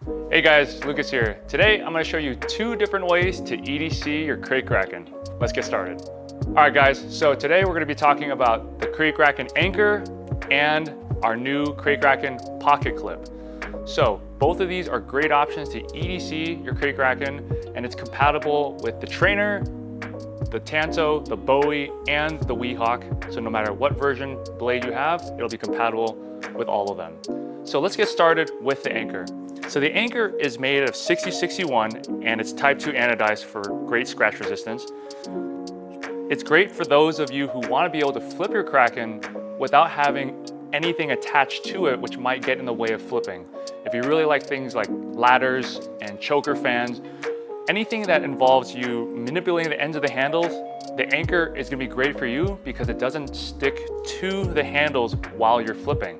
Hey guys, Lucas here. Today I'm going to show you two different ways to EDC your Krake Raken. Let's get started. Alright guys, so today we're going to be talking about the Krake Raken anchor and our new Krake Raken pocket clip. So both of these are great options to EDC your Krake Raken, and it's compatible with the trainer, the Tanto, the Bowie, and the Weehawk. So no matter what version blade you have, it'll be compatible with all of them. So let's get started with the anchor. So the anchor is made of 6061 and it's type 2 anodized for great scratch resistance. It's great for those of you who want to be able to flip your Kraken without having anything attached to it which might get in the way of flipping. If you really like things like ladders and choker fans, anything that involves you manipulating the ends of the handles, the anchor is going to be great for you because it doesn't stick to the handles while you're flipping.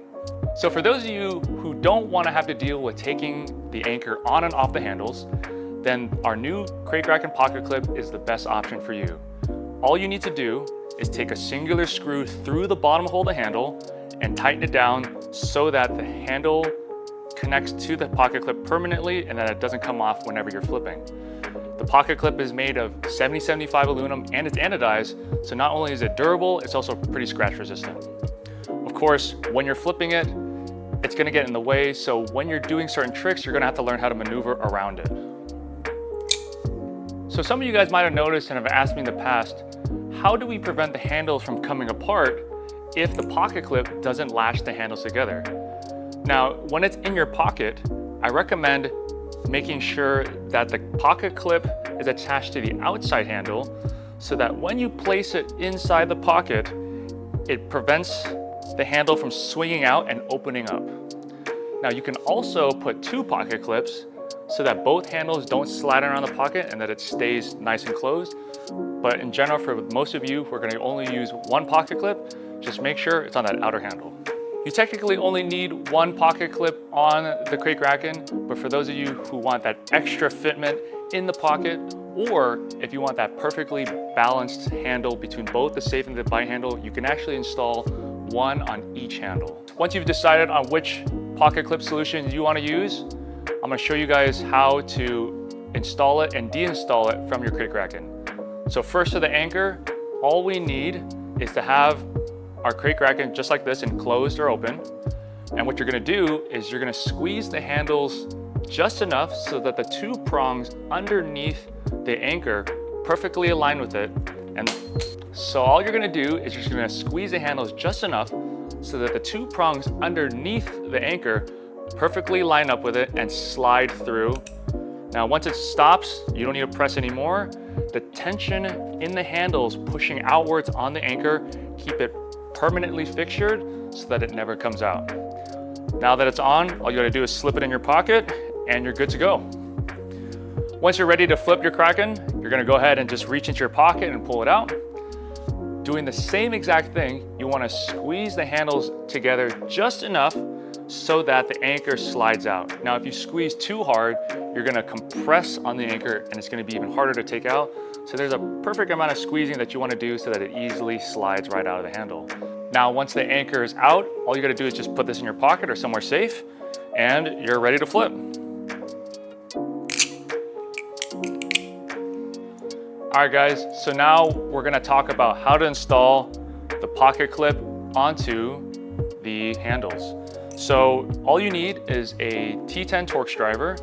So for those of you who don't want to have to deal with taking the anchor on and off the handles, then our new Krake Raken pocket clip is the best option for you. All you need to do is take a singular screw through the bottom hole of the handle and tighten it down so that the handle connects to the pocket clip permanently and that it doesn't come off whenever you're flipping. The pocket clip is made of 7075 aluminum and it's anodized, so not only is it durable, it's also pretty scratch resistant. Of course, when you're flipping it, it's going to get in the way, so when you're doing certain tricks, you're going to have to learn how to maneuver around it. So some of you guys might have noticed and have asked me in the past, how do we prevent the handles from coming apart if the pocket clip doesn't latch the handles together? Now, when it's in your pocket, I recommend making sure that the pocket clip is attached to the outside handle so that when you place it inside the pocket, it prevents the handle from swinging out and opening up. Now you can also put two pocket clips so that both handles don't slide around the pocket and that it stays nice and closed. But in general, for most of you, we're going to only use one pocket clip. Just make sure it's on that outer handle. You technically only need one pocket clip on the Krake Raken, but for those of you who want that extra fitment in the pocket, or if you want that perfectly balanced handle between both the safe and the bite handle, you can actually install one on each handle. Once you've decided on which pocket clip solution you want to use, I'm going to show you guys how to install it and deinstall it from your Krake Raken. So first, for the anchor, all we need is to have our Krake Raken just like this, enclosed or open. And what you're going to do is you're going to squeeze the handles just enough so that the two prongs underneath the anchor perfectly align with it. And so all you're going to do is you're just going to squeeze the handles just enough so that the two prongs underneath the anchor perfectly line up with it and slide through. Now once it stops, you don't need to press anymore. The tension in the handles pushing outwards on the anchor keep it permanently fixtured so that it never comes out. Now that it's on, all you gotta do is slip it in your pocket and you're good to go. Once you're ready to flip your Kraken, you're gonna go ahead and just reach into your pocket and pull it out. Doing the same exact thing, you wanna squeeze the handles together just enough so that the anchor slides out. Now, if you squeeze too hard, you're gonna compress on the anchor and it's gonna be even harder to take out. So there's a perfect amount of squeezing that you wanna do so that it easily slides right out of the handle. Now, once the anchor is out, all you gotta do is just put this in your pocket or somewhere safe and you're ready to flip. All right guys, so now we're gonna talk about how to install the pocket clip onto the handles. So all you need is a T10 Torx driver.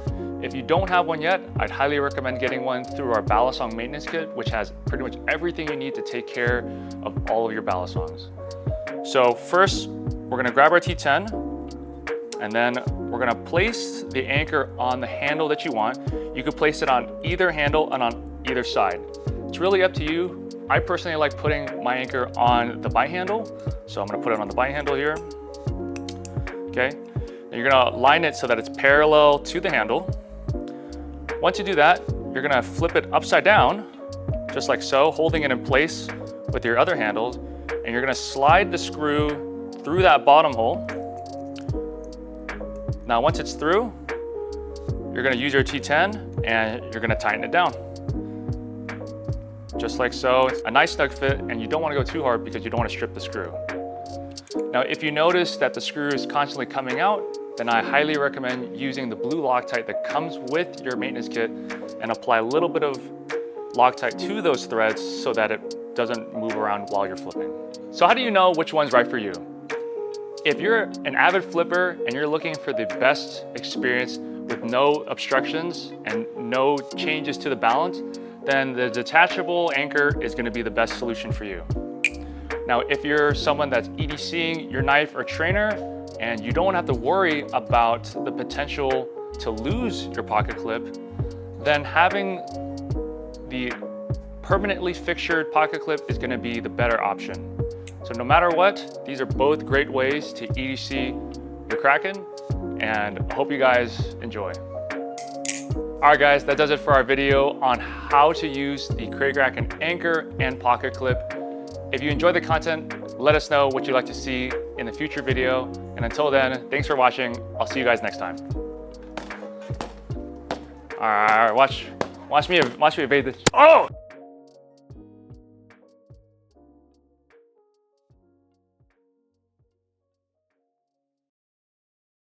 If you don't have one yet, I'd highly recommend getting one through our Balisong maintenance kit, which has pretty much everything you need to take care of all of your Balisongs. So first, we're gonna grab our T10, and then we're gonna place the anchor on the handle that you want. You could place it on either handle and on either side. It's really up to you. I personally like putting my anchor on the bite handle, so I'm gonna put it on the bite handle here. Okay, and you're gonna line it so that it's parallel to the handle. Once you do that, you're gonna flip it upside down, just like so, holding it in place with your other handles, and you're gonna slide the screw through that bottom hole. Now, once it's through, you're gonna use your T10 and you're gonna tighten it down. Just like so. It's a nice snug fit, and you don't wanna go too hard because you don't wanna strip the screw. Now, if you notice that the screw is constantly coming out, then I highly recommend using the blue Loctite that comes with your maintenance kit and apply a little bit of Loctite to those threads so that it doesn't move around while you're flipping. So how do you know which one's right for you? If you're an avid flipper and you're looking for the best experience with no obstructions and no changes to the balance, then the detachable anchor is going to be the best solution for you. Now, if you're someone that's EDCing your knife or trainer and you don't have to worry about the potential to lose your pocket clip, then having the permanently fixtured pocket clip is going to be the better option. So no matter what, these are both great ways to EDC your Kraken, and I hope you guys enjoy. All right guys, that does it for our video on how to use the Krake Raken anchor and pocket clip. If you enjoy the content, let us know what you'd like to see in the future video. And until then, thanks for watching. I'll see you guys next time. All right, watch me evade this. Oh!